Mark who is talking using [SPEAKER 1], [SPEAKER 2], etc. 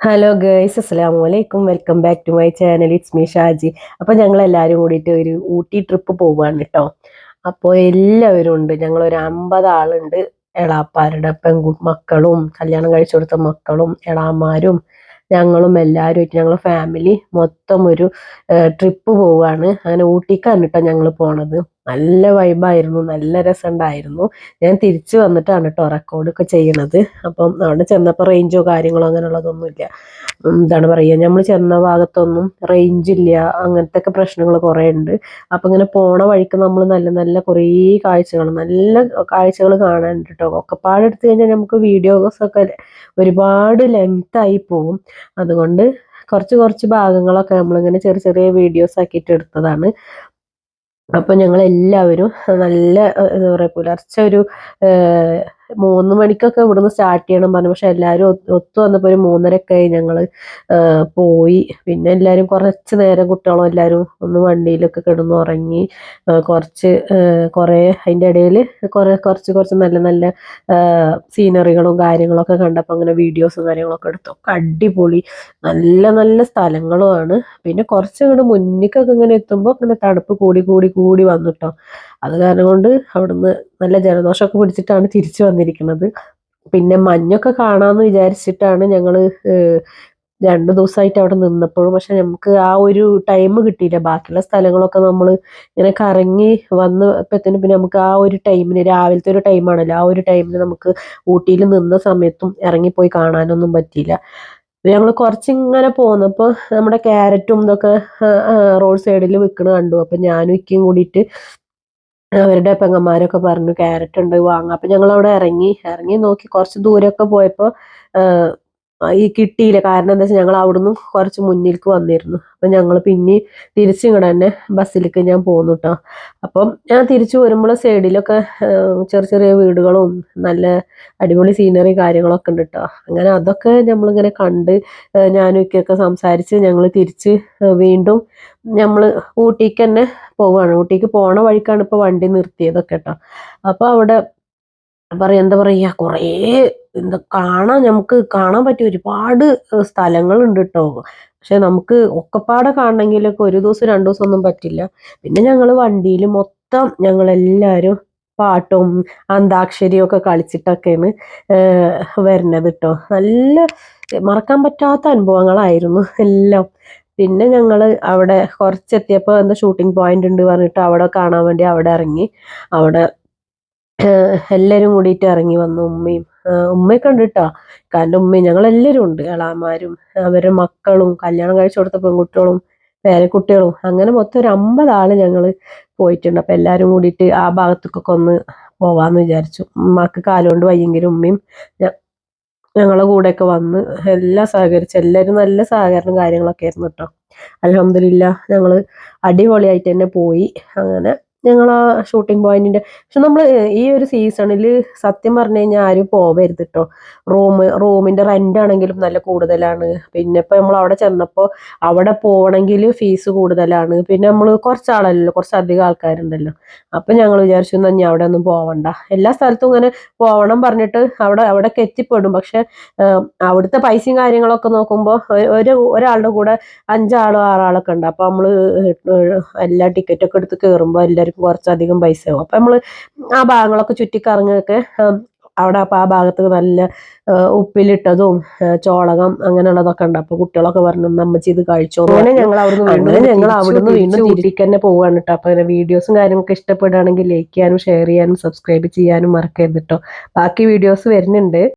[SPEAKER 1] Hello guys, അസ്സലാമു അലൈക്കും. Welcome back to my channel. It's me Shaji. അപ്പോൾ ഞങ്ങൾ എല്ലാവരും കൂടിയിട്ട് ഒരു ഊട്ടി ട്രിപ്പ് പോവുകയാണ് കേട്ടോ. അപ്പോൾ എല്ലാവരും ഉണ്ട്, ഞങ്ങളൊരു 50 ആളുണ്ട്. എളാപ്പാരുടെ മക്കളും കല്യാണം കഴിച്ചു കൊടുത്ത മക്കളും എളാമാരും ഞങ്ങളും എല്ലാവരുമായിട്ട് ഞങ്ങൾ ഫാമിലി മൊത്തം ഒരു ട്രിപ്പ് പോവുകയാണ്. അങ്ങനെ ഊട്ടിക്കാണ് കേട്ടോ ഞങ്ങൾ പോണത്. നല്ല വൈബായിരുന്നു, നല്ല രസമുണ്ടായിരുന്നു. ഞാൻ തിരിച്ചു വന്നിട്ടാണ് കേട്ടോ റെക്കോർഡൊക്കെ ചെയ്യണത്. അപ്പം അവിടെ ചെന്നപ്പോൾ റേഞ്ചോ കാര്യങ്ങളോ അങ്ങനെയുള്ളതൊന്നുമില്ല. എന്താണ് പറയുക, നമ്മൾ ചെന്ന ഭാഗത്തൊന്നും റേഞ്ച് ഇല്ല, അങ്ങനത്തെ ഒക്കെ പ്രശ്നങ്ങൾ കുറേ ഉണ്ട്. അപ്പം ഇങ്ങനെ പോണ വഴിക്ക് നമ്മൾ നല്ല നല്ല കുറേ നല്ല കാഴ്ചകൾ കാണാനുണ്ട് കേട്ടോ. ഒക്കെ പാടെടുത്ത് കഴിഞ്ഞാൽ നമുക്ക് വീഡിയോസൊക്കെ ഒരുപാട് ലെങ്തായി പോകും. അതുകൊണ്ട് കുറച്ച് കുറച്ച് ഭാഗങ്ങളൊക്കെ നമ്മളിങ്ങനെ ചെറിയ ചെറിയ വീഡിയോസ് ആക്കിയിട്ട് എടുത്തതാണ്. അപ്പോൾ ഞങ്ങളെല്ലാവരും നല്ല എന്താ പറയുക, പുലർച്ചെ ഒരു 3 മണിക്കൊക്കെ ഇവിടുന്ന് സ്റ്റാർട്ട് ചെയ്യണം പറഞ്ഞു. പക്ഷെ എല്ലാവരും ഒത്തു വന്നപ്പോൾ ഒരു 3:30 ആയി. ഞങ്ങൾ പോയി. പിന്നെ എല്ലാവരും കുറച്ച് നേരം കുട്ടികളും എല്ലാവരും ഒന്ന് വണ്ടിയിലൊക്കെ കിടന്നുറങ്ങി. കുറേ അതിൻ്റെ ഇടയിൽ കുറച്ച് നല്ല നല്ല സീനറികളും കാര്യങ്ങളൊക്കെ കണ്ടപ്പോൾ അങ്ങനെ വീഡിയോസും കാര്യങ്ങളൊക്കെ എടുത്തു. ഒക്കെ അടിപൊളി നല്ല നല്ല സ്ഥലങ്ങളുമാണ്. പിന്നെ കുറച്ചങ്ങോട്ട് മുന്നിക്കൊക്കെ ഇങ്ങനെ എത്തുമ്പോൾ ഇങ്ങനെ തണുപ്പ് കൂടി കൂടി കൂടി വന്നിട്ടോ. അത് കാരണം കൊണ്ട് അവിടുന്ന് നല്ല ജലദോഷമൊക്കെ പിടിച്ചിട്ടാണ് തിരിച്ചു വന്നിരിക്കുന്നത്. പിന്നെ മഞ്ഞൊക്കെ കാണാമെന്ന് വിചാരിച്ചിട്ടാണ് ഞങ്ങൾ 2 ദിവസമായിട്ട് അവിടെ നിന്നപ്പോഴും. പക്ഷെ നമുക്ക് ആ ഒരു ടൈം കിട്ടിയില്ല. ബാക്കിയുള്ള സ്ഥലങ്ങളൊക്കെ നമ്മൾ ഇങ്ങനെ കറങ്ങി വന്നപ്പോഴത്തേനും പിന്നെ നമുക്ക് ആ ഒരു ടൈമിന്, രാവിലത്തെ ഒരു ടൈമാണല്ലോ, ആ ഒരു ടൈമിന് നമുക്ക് ഊട്ടിയിൽ നിന്ന സമയത്തും ഇറങ്ങിപ്പോയി കാണാനൊന്നും പറ്റിയില്ല. ഞങ്ങൾ കുറച്ചിങ്ങനെ പോന്നപ്പോൾ നമ്മുടെ ക്യാരറ്റും ഇതൊക്കെ റോഡ് സൈഡിൽ വിൽക്കണ കണ്ടു. അപ്പം ഞാനും ഇക്കയും കൂടിയിട്ട് അവരുടെ പെങ്ങന്മാരൊക്കെ പറഞ്ഞു ക്യാരറ്റ് ഉണ്ട് വാങ്ങാം. അപ്പം ഞങ്ങൾ അവിടെ ഇറങ്ങി ഇറങ്ങി നോക്കി. കുറച്ച് ദൂരമൊക്കെ പോയപ്പോൾ ഈ കിട്ടിയില്ല. കാരണം എന്താ വെച്ചാൽ ഞങ്ങൾ അവിടുന്ന് കുറച്ച് മുന്നിലേക്ക് വന്നിരുന്നു. അപ്പം ഞങ്ങൾ പിന്നെ തിരിച്ചിങ്ങോട്ട് തന്നെ ബസ്സിലേക്ക് ഞാൻ പോന്നു കേട്ടോ. അപ്പം ഞാൻ തിരിച്ചു വരുമ്പോൾ സൈഡിലൊക്കെ ചെറിയ ചെറിയ വീടുകളും നല്ല അടിപൊളി സീനറി കാര്യങ്ങളൊക്കെ ഉണ്ട് കേട്ടോ. അങ്ങനെ അതൊക്കെ നമ്മളിങ്ങനെ കണ്ട് ഞാനും ഒക്കെയൊക്കെ സംസാരിച്ച് ഞങ്ങൾ തിരിച്ച് വീണ്ടും നമ്മൾ ഊട്ടിക്ക് തന്നെ പോവുകയാണ്. ഊട്ടിക്ക് പോണ വഴിക്കാണ് ഇപ്പോൾ വണ്ടി നിർത്തിയതൊക്കെ കേട്ടോ. അപ്പോൾ അവിടെ എന്താ പറയുക, കുറേ നമുക്ക് കാണാൻ പറ്റിയ ഒരുപാട് സ്ഥലങ്ങളുണ്ട് കേട്ടോ. പക്ഷെ നമുക്ക് ഒക്കെപ്പാടെ കാണണമെങ്കിലൊക്കെ ഒരു ദിവസം 2 ദിവസം ഒന്നും പറ്റില്ല. പിന്നെ ഞങ്ങൾ വണ്ടിയിൽ മൊത്തം ഞങ്ങളെല്ലാവരും പാട്ടും അന്താക്ഷരിയും ഒക്കെ കളിച്ചിട്ടൊക്കെയാണ് വരുന്നത് കേട്ടോ. നല്ല മറക്കാൻ പറ്റാത്ത അനുഭവങ്ങളായിരുന്നു എല്ലാം. പിന്നെ ഞങ്ങൾ അവിടെ കുറച്ചെത്തിയപ്പോൾ എന്താ ഷൂട്ടിംഗ് പോയിന്റ് ഉണ്ട് പറഞ്ഞിട്ട് അവിടെ കാണാൻ വേണ്ടി അവിടെ ഇറങ്ങി. അവിടെ എല്ലാവരും കൂടിയിട്ട് ഇറങ്ങി വന്നു. ഉമ്മയൊക്കെ ഉണ്ട് കേട്ടോ. കാരണം ഉമ്മയും ഞങ്ങളെല്ലാവരും ഉണ്ട്. എളാമാരും അവരുടെ മക്കളും കല്യാണം കഴിച്ചു കൊടുത്ത പെൺകുട്ടികളും പേരക്കുട്ടികളും അങ്ങനെ മൊത്തം ഒരു 50 ആള് ഞങ്ങൾ പോയിട്ടുണ്ട്. അപ്പം എല്ലാവരും കൂടിയിട്ട് ആ ഭാഗത്തേക്കൊക്കെ ഒന്ന് പോവാന്ന് വിചാരിച്ചു. ഉമ്മാക്ക് കാലുകൊണ്ട് വയ്യെങ്കിലും ഉമ്മയും ഞങ്ങളെ കൂടെയൊക്കെ വന്ന് എല്ലാം സഹകരിച്ചു. എല്ലാവരും നല്ല സഹകരണം കാര്യങ്ങളൊക്കെ ആയിരുന്നു കേട്ടോ. അൽഹംദുലില്ലാ ഞങ്ങൾ അടിപൊളിയായിട്ട് തന്നെ പോയി. അങ്ങനെ ഞങ്ങൾ ആ ഷൂട്ടിംഗ് പോയിന്റിന്റെ, പക്ഷെ നമ്മൾ ഈ ഒരു സീസണിൽ സത്യം പറഞ്ഞു കഴിഞ്ഞാൽ ആരും പോവരുത് കേട്ടോ. റൂമിന്റെ റെന്റ് ആണെങ്കിലും നല്ല കൂടുതലാണ്. പിന്നെ ഇപ്പം നമ്മൾ അവിടെ ചെന്നപ്പോൾ അവിടെ പോകണമെങ്കിൽ ഫീസ് കൂടുതലാണ്. പിന്നെ നമ്മൾ കുറച്ചാളല്ലോ, കുറച്ചധികം ആൾക്കാരുണ്ടല്ലോ. അപ്പം ഞങ്ങൾ വിചാരിച്ചു എന്നാൽ ഇനി അവിടെ ഒന്നും പോവണ്ട. എല്ലാ സ്ഥലത്തും ഇങ്ങനെ പോകണം പറഞ്ഞിട്ട് അവിടേക്ക് എത്തിപ്പെടും. പക്ഷെ അവിടുത്തെ പൈസയും കാര്യങ്ങളൊക്കെ നോക്കുമ്പോൾ ഒരാളുടെ കൂടെ 5 ആളോ 6 ആളൊക്കെ ഉണ്ട്. അപ്പം നമ്മൾ എല്ലാ ടിക്കറ്റൊക്കെ എടുത്ത് കയറുമ്പോൾ എല്ലാവർക്കും കുറച്ചധികം പൈസ ആവും. അപ്പം നമ്മൾ ആ ഭാഗങ്ങളൊക്കെ ചുറ്റിക്കറങ്ങൊക്കെ അവിടെ അപ്പം ആ ഭാഗത്ത് നല്ല ഉപ്പിലിട്ടതും ചോളകം അങ്ങനെയുള്ളതൊക്കെ ഉണ്ട്. അപ്പോൾ കുട്ടികളൊക്കെ പറഞ്ഞു അമ്മച്ചി ഇത് കഴിച്ചോ. അങ്ങനെ ഞങ്ങൾ അവിടുന്ന് വീണ്ടും ഊട്ടിക്ക് തന്നെ പോവാണ് കേട്ടോ. അപ്പോൾ അങ്ങനെ വീഡിയോസും കാര്യങ്ങളൊക്കെ ഇഷ്ടപ്പെടുകയാണെങ്കിൽ ലൈക്ക് ചെയ്യാനും ഷെയർ ചെയ്യാനും സബ്സ്ക്രൈബ് ചെയ്യാനും മറക്കരുത് കേട്ടോ. ബാക്കി വീഡിയോസ് വരുന്നുണ്ട്.